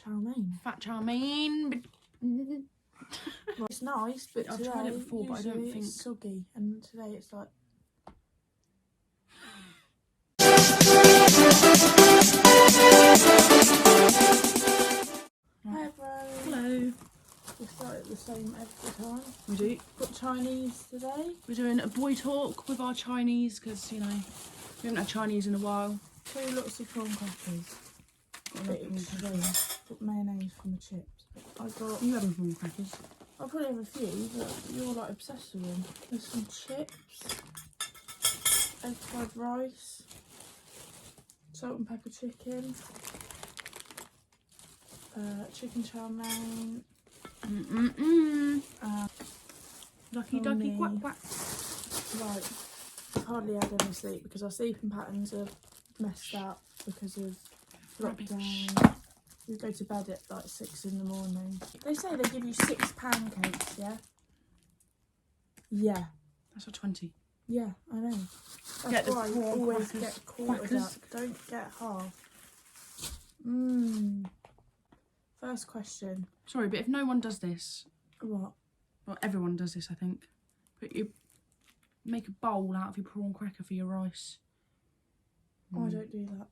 chow mein. Fat chow mein. Well, it's nice, but I've today, tried it before, but I don't think it's soggy, and today it's like. Hi everyone. Hello. We start at the same every time. We do. Got Chinese today. We're doing a boy talk with our Chinese because, you know, we haven't had Chinese in a while. 2 lots of prawn crackers. Got A bit extreme. Got mayonnaise from the chips. I got. You having prawn crackers? I'll probably have a few, but you're like obsessed with them. There's some chips, egg fried rice, salt and pepper chicken, chicken chow mein. Lucky ducky me. quack quack. Right, I've hardly had any sleep because our sleeping patterns are messed up because of lockdown. We go to bed at like 6 in the morning. They say they give you 6 pancakes, yeah? Yeah. That's a 20. Yeah, I know. That's Get the why you prawn always crackers. get quartered up. Don't get half. First question. Sorry, but if no one does this, What? well, everyone does this, I think. But you make a bowl out of your prawn cracker for your rice. I don't do that.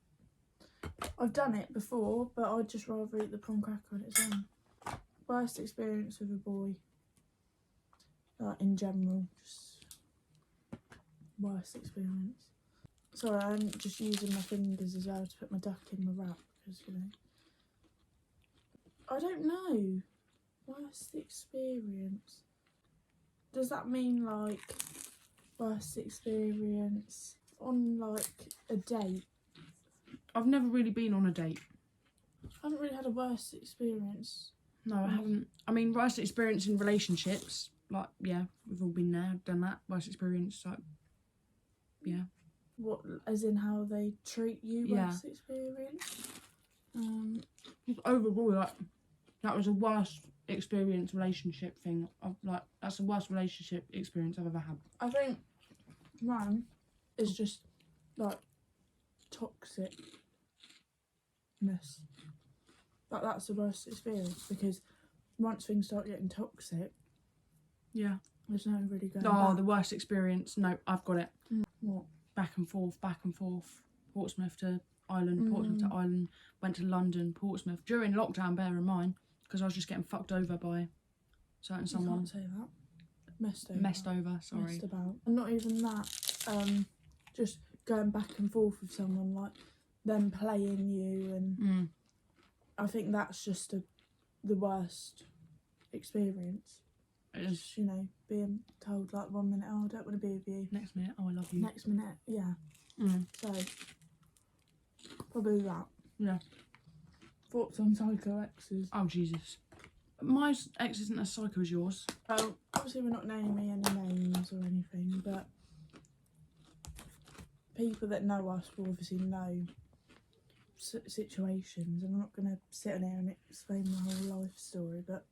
I've done it before, but I'd just rather eat the prawn cracker on its own. Worst experience with a boy. Like in general, just worst experience. Sorry, I'm just using my fingers as well to put my duck in my wrap because, you know. I don't know. Worst experience. Does that mean like worst experience on like a date? I've never really been on a date. I haven't really had a worst experience. No, I haven't. I mean, worst experience in relationships. Like, yeah, we've all been there, done that. Worst experience, like, yeah. What, as in how they treat you? Yeah. Worst experience? Just overall, like, that was the worst experience relationship thing. That's the worst relationship experience I've ever had. I think mine is just like toxicness. Like that's the worst experience because once things start getting toxic, Yeah. there's no really going Oh, back. the worst experience. No, I've got it. What? Back and forth, back and forth. Portsmouth to Ireland, Portsmouth to Ireland. Went to London, Portsmouth. During lockdown, bear in mind, because I was just getting fucked over by You someone. can't say that. Messed over. Messed over, sorry. Messed about. And not even that. Just going back and forth with someone, like them playing you, and I think that's just the worst experience. It is. Just, you know, being told like 1 minute, oh, I don't want to be with you. Next minute, oh, I love you. Next minute, yeah. So, probably that. Yeah. Thoughts on psycho exes? Oh, Jesus. My ex isn't as psycho as yours. Well, obviously we're not naming any names or anything, but people that know us will obviously know situations, and I'm not going to sit on here and explain my whole life story, but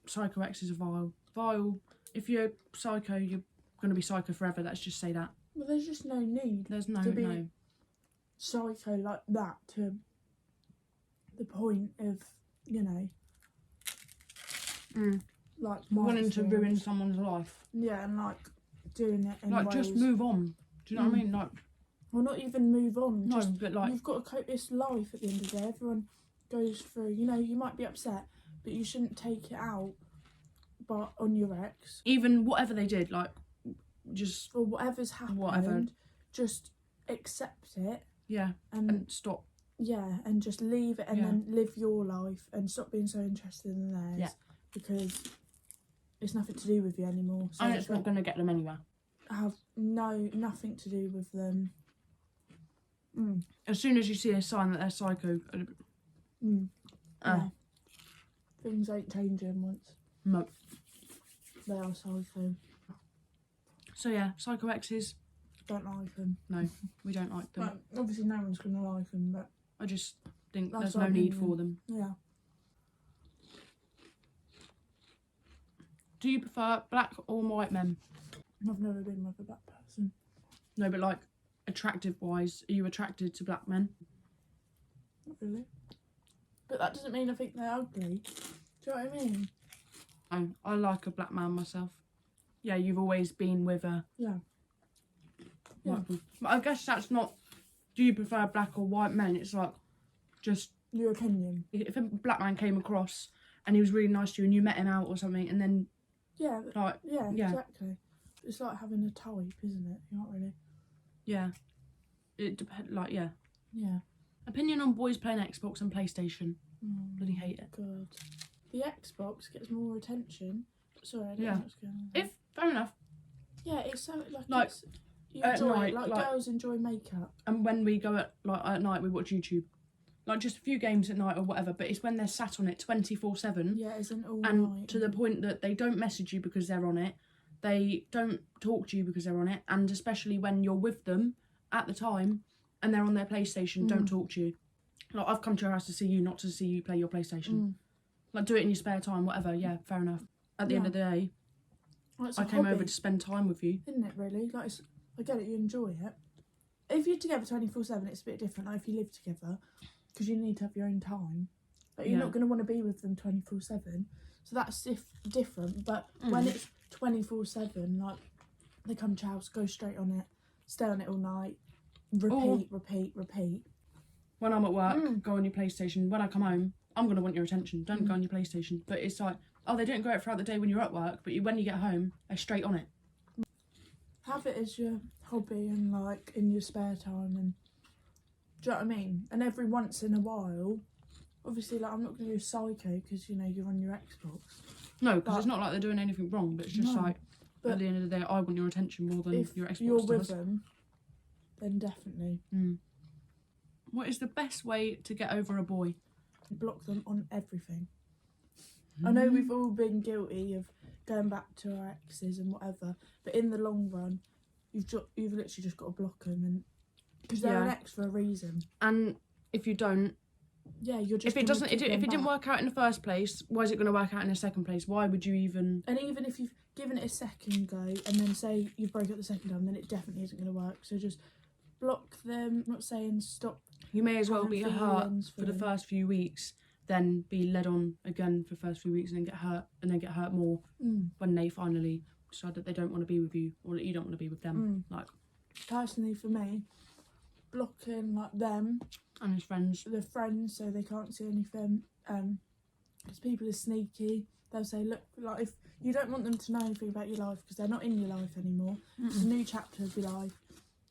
Psycho exes are vile. Vile. If you're psycho, you're going to be psycho forever. Let's just say that. well, there's just no need There's no, to be no. psycho like that to the point of, you know, like my Wanting to ruin experience. someone's life. Yeah, and like doing it in Like, ways. just move on. Do you know what I mean? Like, Well, not even move on. no, Just, but like, you've got to cope. It's life at the end of the day. Everyone goes through. You know, you might be upset, but you shouldn't take it out, but on your ex even whatever they did, like, just, or whatever's happened. Whatever. Just accept it yeah, and stop. yeah, and just leave it, and Yeah. then live your life, and stop being so interested in theirs. Yeah. Because it's nothing to do with you anymore. So And it's not going to get them anywhere. have nothing to do with them. As soon as you see a sign that they're psycho, Yeah. Things ain't changing once no. they are psycho. So yeah, psycho exes, Don't like them. no, we don't like them. Well, obviously no one's going to like them, but I just think That's there's our no need opinion. for them. yeah. Do you prefer black or white men? I've never been with a black person. No, but like attractive wise, are you attracted to black men? Not really. But that doesn't mean I think they're ugly. Do you know what I mean? I like a black man myself. Yeah, you've always been with a... Yeah. Yeah. But I guess that's not... Do you prefer black or white men? It's like, just... Your opinion. If a black man came across and he was really nice to you and you met him out or something and then... Yeah. Like, yeah, yeah. Exactly. It's like having a type, isn't it? You're not really... Yeah. It depends, like, yeah. Yeah. Opinion on boys playing Xbox and PlayStation. Bloody hate it. God. The Xbox gets more attention. Sorry, I don't know what's going on. Fair enough. Yeah, it's so Like, it's, you enjoy night, it. Like girls enjoy makeup. And when we go at night, we watch YouTube. Like just a few games at night or whatever. But it's when they're sat on it 24/7. Yeah, it's an all and night. To the point that they don't message you because they're on it. They don't talk to you because they're on it. And especially when you're with them at the time and they're on their PlayStation, don't talk to you. Like I've come to your house to see you, not to see you play your PlayStation. Like do it in your spare time, whatever. Yeah, fair enough. At the end of the day, I came over to spend time with you. Isn't it really? Like I get it, you enjoy it. If you're together 24/7, it's a bit different. Like if you live together, because you need to have your own time. Like you're not going to want to be with them 24/7. So that's different. But when it's 24/7, like they come to your house, go straight on it, stay on it all night, repeat. When I'm at work, go on your PlayStation. When I come home, I'm going to want your attention. Don't go on your PlayStation. But it's like, oh, they don't go out throughout the day when you're at work, but when you get home, they're straight on it. Have it as your hobby and like in your spare time, and do you know what I mean? And every once in a while, obviously, like I'm not going to do psycho because you know you're on your Xbox. No, because it's not like they're doing anything wrong, but it's just like but at the end of the day, I want your attention more than your Xbox if you're with does. them, then definitely. What is the best way to get over a boy? Block them on everything. I know we've all been guilty of going back to our exes and whatever, but in the long run, you've literally just got to block them, and because they're an ex for a reason. And if you don't, you're just if it didn't work out in the first place, why is it going to work out in the second place? Why would you even? And even if you've given it a second go, and then say you broke up the second time, then it definitely isn't going to work. So just block them. I'm not saying stop. You may as well be hurt for the first few weeks, then be led on again for the first few weeks, and then get hurt more when they finally decide that they don't want to be with you or that you don't want to be with them. Like personally, for me, blocking like them and his friends, the friends, so they can't see anything. Because people are sneaky. They'll say, look, like if you don't want them to know anything about your life because they're not in your life anymore. It's a new chapter of your life.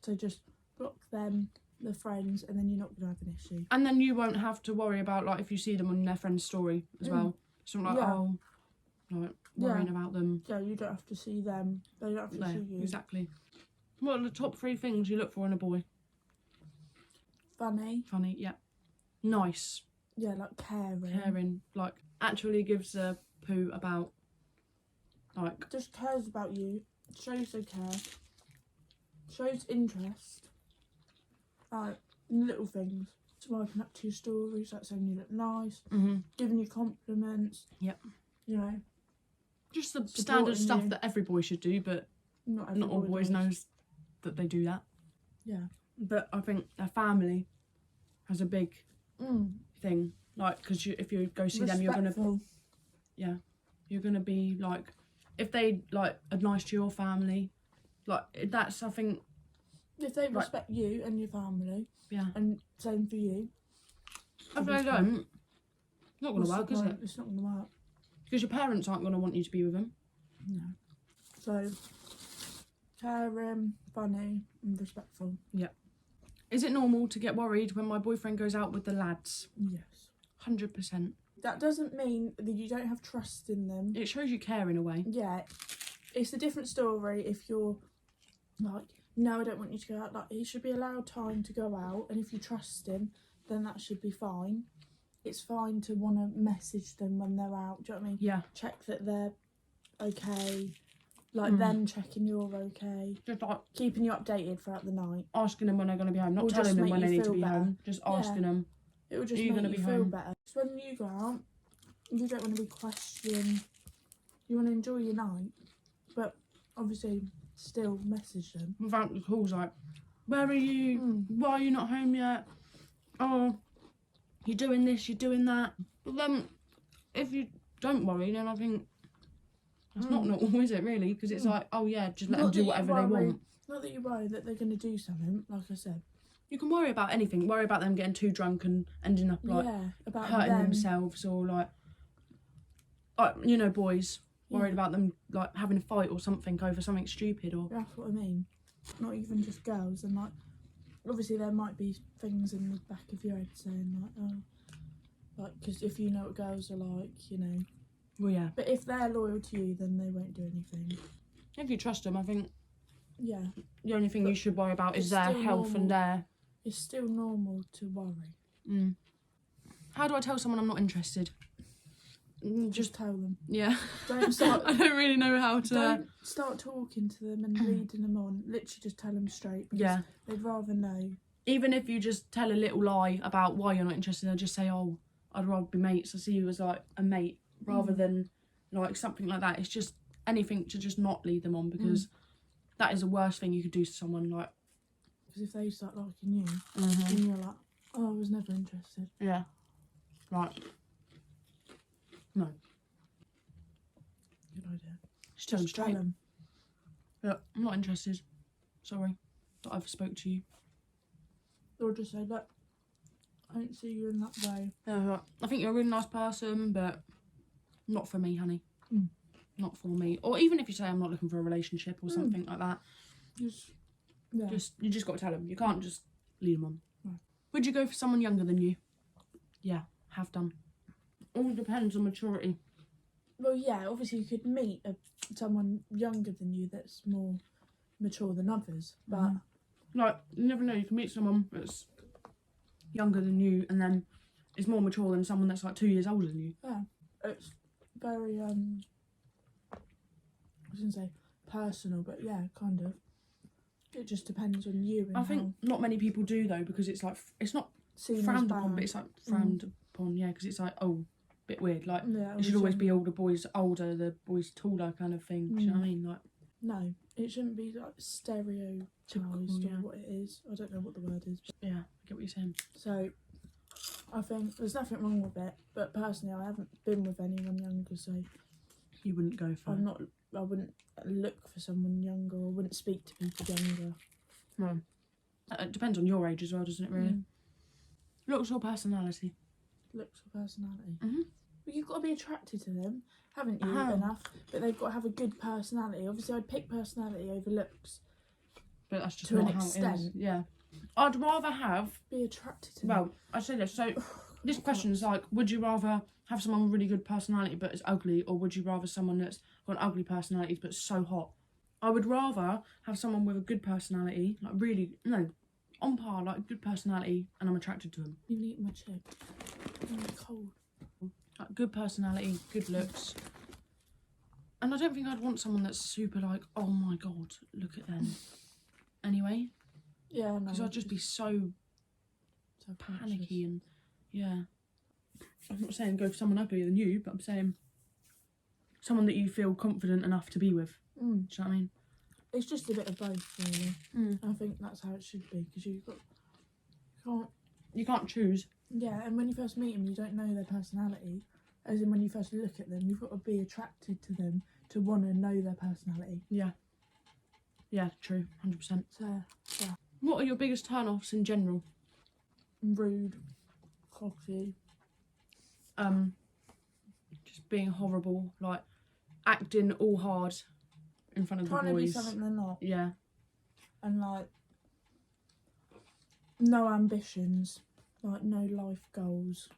So just block them, the friends, and then you're not going to have an issue. And then you won't have to worry about like if you see them on their friend's story as well. So I'm like, worrying about them. Yeah, you don't have to see them. They don't have to see you. Exactly. What are the top 3 things you look for in a boy? Funny, yeah. Nice. Yeah, like caring. Caring, like actually gives a poo about, like just cares about you. Shows they care. Shows interest. Like little things. Swiping up to your stories, like saying you look nice. Giving you compliments. Yep. You know. Just the standard stuff that every boy should do, but not all boys knows that they do that. Yeah. But I think a family has a big thing. Like, because if you go see them, you're going to... Yeah. You're going to be, like... If they, like, are nice to your family, like, that's, I think... If they respect you and your family. Yeah. And same for you. If they don't, it's not going to work, is it? It's not going to work. Because your parents aren't going to want you to be with them. No. So, caring, funny and respectful. Yeah. Is it normal to get worried when my boyfriend goes out with the lads? Yes. 100%. That doesn't mean that you don't have trust in them. It shows you care in a way. Yeah. It's a different story if you're like, no, I don't want you to go out. Like, he should be allowed time to go out, and if you trust him, then that should be fine. It's fine to want to message them when they're out. Do you know what I mean? Yeah. Check that they're okay. Like them checking you're okay. Just like keeping you updated throughout the night. Asking them when they're going to be home. Not telling them when they need to be home. Just asking them. It will just make you feel better. So when you go out, you don't want to be questioned. You want to enjoy your night. But obviously still message them. Without the calls like, where are you? Why are you not home yet? Oh, you're doing this, you're doing that. But then, if you don't worry, then I think that's not normal, is it, really? Because it's like, oh yeah, just let them do whatever they want. Not that you worry that they're going to do something, like I said. You can worry about anything. Worry about them getting too drunk and ending up, like, about hurting themselves, or, like, you know, boys. Worried about them, like, having a fight or something over something stupid, or... That's what I mean. Not even just girls. And, like, obviously there might be things in the back of your head saying, like, oh... Like, because if you know what girls are like, you know... Well, yeah. But if they're loyal to you, then they won't do anything. If you trust them, I think... Yeah. The only thing you should worry about is their health and their... It's still normal to worry. Mm. How do I tell someone I'm not interested? Just tell them. Yeah. Don't start... I don't really know how to... Don't start talking to them and leading them on. Literally just tell them straight. Because they'd rather know. Even if you just tell a little lie about why you're not interested, they'll just say, oh, I'd rather be mates. I see you as, like, a mate. Rather than, like, something like that. It's just anything to just not lead them on, because that is the worst thing you could do to someone, like... Because if they start liking you, then you're like, oh, I was never interested. Yeah. Right. No. Good idea. Just tell them Just tell straight. them. Yeah, I'm not interested. Sorry that I've spoke to you. Or just say, look, I don't see you in that way. I think you're a really nice person, but not for me, honey. Not for me. Or even if you say I'm not looking for a relationship or something like that. You just got to tell them. You can't just lead them on. Right. Would you go for someone younger than you? Yeah, have done. All depends on maturity. Well, yeah, obviously you could meet someone younger than you that's more mature than others, but... Like, you never know, you can meet someone that's younger than you and then is more mature than someone that's like 2 years older than you. Yeah, it's very, I was going to say personal, but yeah, kind of. It just depends on you. And I think not many people do, though, because it's like, it's not frowned upon, but it's like frowned upon, yeah, because it's like, oh, bit weird. Like, it should always be older boys older, the boys taller kind of thing. Do you know what I mean? Like, no, it shouldn't be like stereotyped or what it is. I don't know what the word is. Yeah, I get what you're saying. So, I think there's nothing wrong with it, but personally, I haven't been with anyone younger, so you wouldn't go for. I wouldn't look for someone younger, or wouldn't speak to people younger. No, it depends on your age as well, doesn't it? Really. Looks or personality. Looks or personality. But you've got to be attracted to them, haven't you? Enough, but they've got to have a good personality. Obviously, I'd pick personality over looks. But that's just to not an how extent. it is. Yeah, I'd rather be attracted to. Well, I say this. So this question's like, would you rather have someone with really good personality but is ugly, or would you rather someone that's got an ugly personality but so hot? I would rather have someone with a good personality, like really, on par, like good personality, and I'm attracted to them. You need my chip. I'm cold. Like, good personality, good looks. And I don't think I'd want someone that's super like, oh my god, look at them. Anyway. Yeah, no. Because I'd just be so panicky and, yeah. I'm not saying go for someone uglier than you, but I'm saying someone that you feel confident enough to be with. Do you know what I mean? It's just a bit of both, really. I think that's how it should be, because you can't choose. Yeah, and when you first meet them, you don't know their personality. As in, when you first look at them, you've got to be attracted to them to want to know their personality. Yeah. Yeah, true, 100%. So, yeah. What are your biggest turn-offs in general? Rude, cocky. Just being horrible, like acting all hard in front of the boys. Trying to be something they're not. Yeah. And like, no ambitions, like no life goals.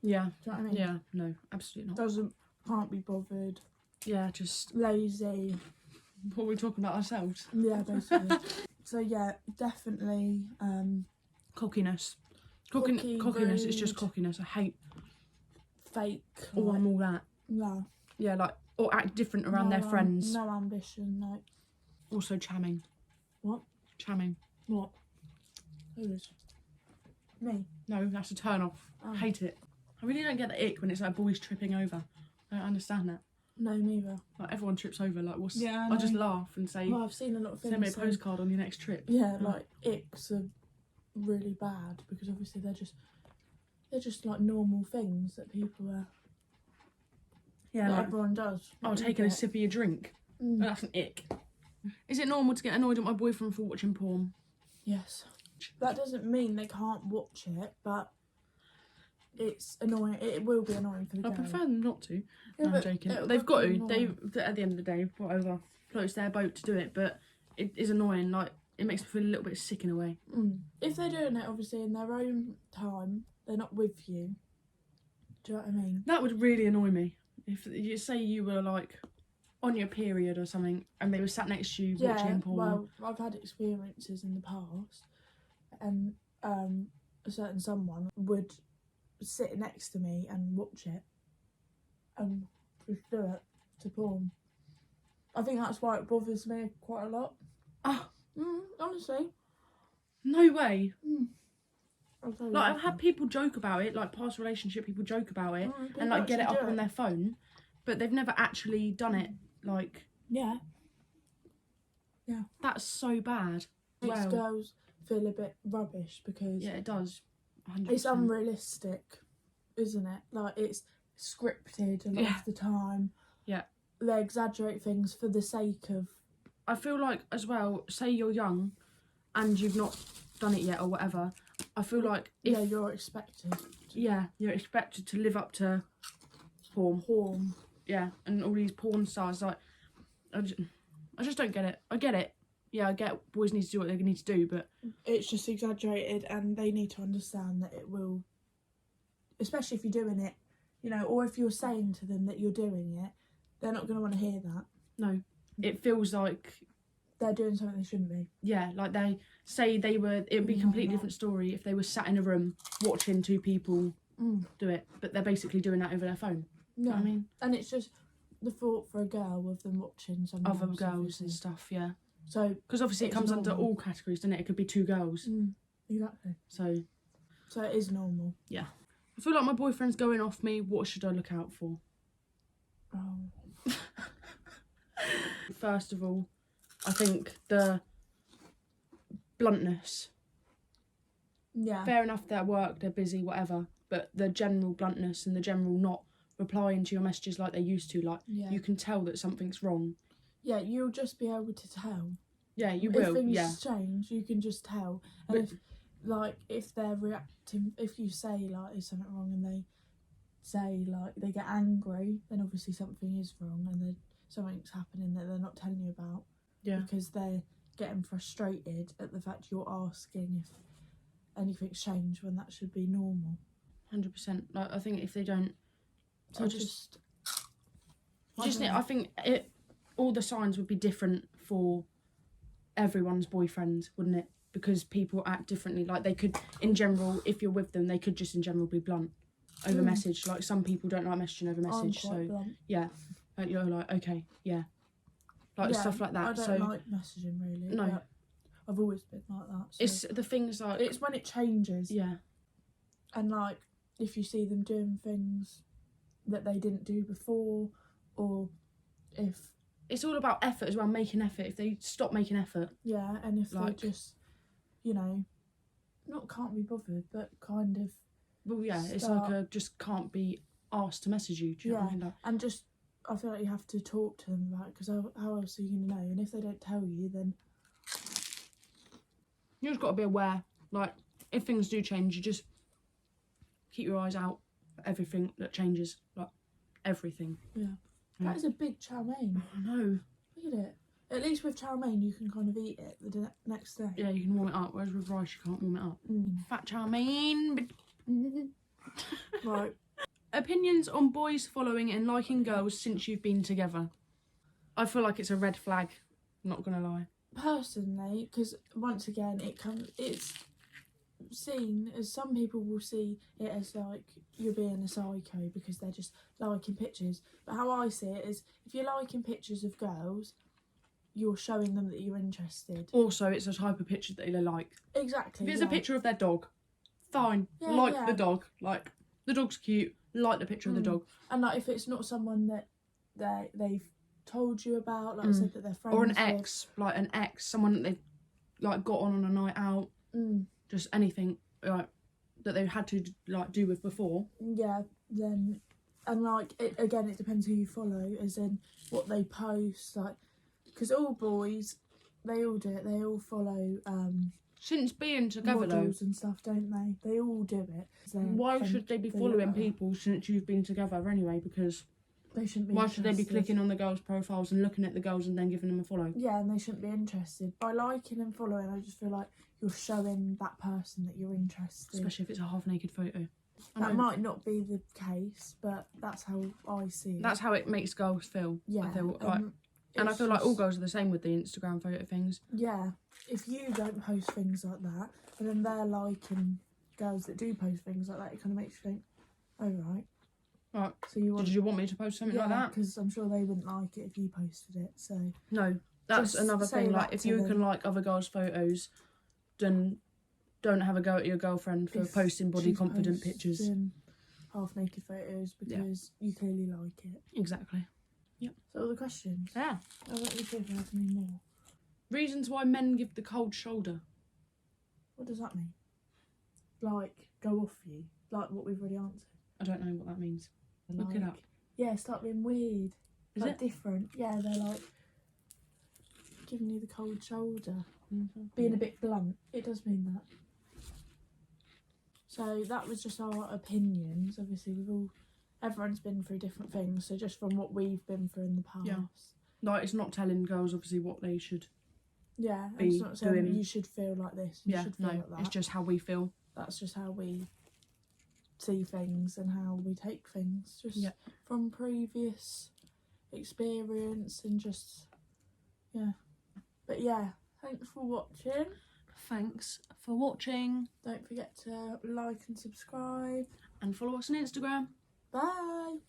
Yeah. Do you know what I mean? Yeah, no, absolutely not. Can't be bothered. Yeah, just lazy. What are we talking about ourselves? Yeah, basically. So yeah, definitely cockiness. Cockiness is just cockiness. I hate fake. Oh, I'm all that. Yeah. Yeah, like, or act different around their friends. No ambition, like. Also chamming. What? Chamming. What? Who is? Me. No, that's a turn off. I hate it. I really don't get the ick when it's like boys tripping over. I don't understand that. No, neither. Like everyone trips over. Like what's? Yeah, I just laugh and say. Well, I've seen a lot of things. Send me a postcard on your next trip. Yeah, like icks are really bad because obviously they're just like normal things that people Yeah, that like, everyone does. taking a sip of your drink. Mm. That's an ick. Is it normal to get annoyed at my boyfriend for watching porn? Yes. That doesn't mean they can't watch it, but it's annoying. It will be annoying for the I girl. prefer them not to. Yeah, No, I'm joking. it'll They've got be to. annoying. At the end of the day, whatever floats their boat to do it. But it is annoying. Like, it makes me feel a little bit sick in a way. If they're doing it, obviously, in their own time, they're not with you. Do you know what I mean? That would really annoy me. If you say you were like on your period or something and they were sat next to you watching porn. Well, I've had experiences in the past, and a certain someone would sit next to me and watch it and just do it to porn. I think that's why it bothers me quite a lot. Oh, Honestly. no way. Like, I've had people joke about it, like past relationship people joke about it and like get it actually up do on it. their phone, but they've never actually done it. Like, Yeah. that's so bad. Makes girls feel a bit rubbish because Yeah, it does. 100%. it's unrealistic, isn't it? Like, it's scripted a lot of the time. Yeah. They exaggerate things for the sake of... I feel like, as well, say you're young and you've not done it yet or whatever, I feel like if... Yeah, you're expected. Yeah, you're expected to live up to porn. Yeah, and all these porn stars, like, I just don't get it. I get it. Yeah, I get boys need to do what they need to do, but... It's just exaggerated, and they need to understand that it will... Especially if you're doing it, you know, or if you're saying to them that you're doing it, they're not going to want to hear that. No, it feels like... They're doing something they shouldn't be. Yeah, like they say they were... It would be a completely different story if they were sat in a room watching two people do it, but they're basically doing that over their phone. No, You know what I mean? And it's just the thought for a girl of them watching someone Other else, girls obviously. and stuff, yeah. So, Because obviously it it's comes under normal. all categories, doesn't it? It could be two girls. Exactly. So it is normal. yeah. I feel like my boyfriend's going off me. What should I look out for? Oh. First of all, I think the bluntness. Yeah. Fair enough, they're at work, they're busy, whatever. But the general bluntness and the general not replying to your messages like they used to, like you can tell that something's wrong. Yeah, you'll just be able to tell. Yeah, you will. If things change, you can just tell. And if they're reacting, if you say like is something wrong and they say like they get angry, then obviously something is wrong and then something's happening that they're not telling you about. Yeah. Because they're getting frustrated at the fact you're asking if anything's changed when that should be normal. 100%. Like I think if they don't, So I think all the signs would be different for everyone's boyfriend, wouldn't it? Because people act differently. Like they could, in general, if you're with them, they could just in general be blunt over message. Like some people don't like messaging over message. I'm quite blunt. Yeah, like you're like okay, yeah, like stuff like that. I don't like messaging really. No. But I've always been like that. So It's the things like it's when it changes. Yeah, And like if you see them doing things that they didn't do before, or if it's all about effort as well. Making effort. If they stop making effort, and if like, they just, you know, not can't be bothered, but kind of. Well, yeah, it's like just can't be asked to message you. Do you know what I mean? Like, and just I feel like you have to talk to them about it because how else are you gonna know? And if they don't tell you, then you just got to be aware. Like if things do change, you just keep your eyes out for everything that changes. Like everything. Yeah. That is a big chow mein. I know. Look at it. At least with chow mein, you can kind of eat it the next day. Yeah, you can warm it up. Whereas with rice, you can't warm it up. Fat chow mein. Right. Opinions on boys following and liking girls since you've been together. I feel like it's a red flag. Not gonna lie. Personally, because once again, it's seen as some people will see it as like you're being a psycho because they're just liking pictures. But how I see it is, if you're liking pictures of girls, you're showing them that you're interested. Also, it's a type of picture that they like. Exactly. If it's a picture of their dog, fine. The dog. Like the dog's cute. Like the picture of the dog. And like if it's not someone that they've told you about, like I said, that they're friends or an with. ex, like an ex, someone that they've like got on a night out. Just anything. Like that they had to like do with before. Yeah, then, and like again, it depends who you follow, as in what they post. Like, because all boys, they all do it. They all follow Since being together though, models and stuff, don't they? They all do it. why should they be following people since you've been together anyway? Because they shouldn't be. Why should they be clicking on the girls' profiles and looking at the girls and then giving them a follow? Yeah, and they shouldn't be interested. By liking and following, I just feel like you're showing that person that you're interested. Especially if it's a half-naked photo. That might not be the case, but that's how I see it. That's how it makes girls feel. Yeah. I feel like, and I feel like all girls are the same with the Instagram photo things. Yeah. If you don't post things like that, and then they're liking girls that do post things like that, it kind of makes you think, oh, right. Right. So did you want me to post something like that? Because I'm sure they wouldn't like it if you posted it. So no, that's just another thing. Like, if you can like other girls' photos, then don't have a go at your girlfriend for posting body confident pictures, half naked photos, because you clearly like it. Exactly. Yep. So all the questions. Yeah. I want to see if I have any more. Reasons why men give the cold shoulder. What does that mean? Like, go off you, like what we've already answered. I don't know what that means. Look it up. Yeah, start being weird. Is like it different? Yeah, they're like giving you the cold shoulder, being a bit blunt. It does mean that. So that was just our opinions. Obviously, everyone's been through different things. So just from what we've been through in the past. Yeah. Like, it's not telling girls obviously what they should. Yeah, be it's not saying doing. you should feel like this. You should feel like that. It's just how we feel. That's just how we see things and how we take things, just from previous experience, and just but thanks for watching. Don't forget to like and subscribe and follow us on Instagram. Bye.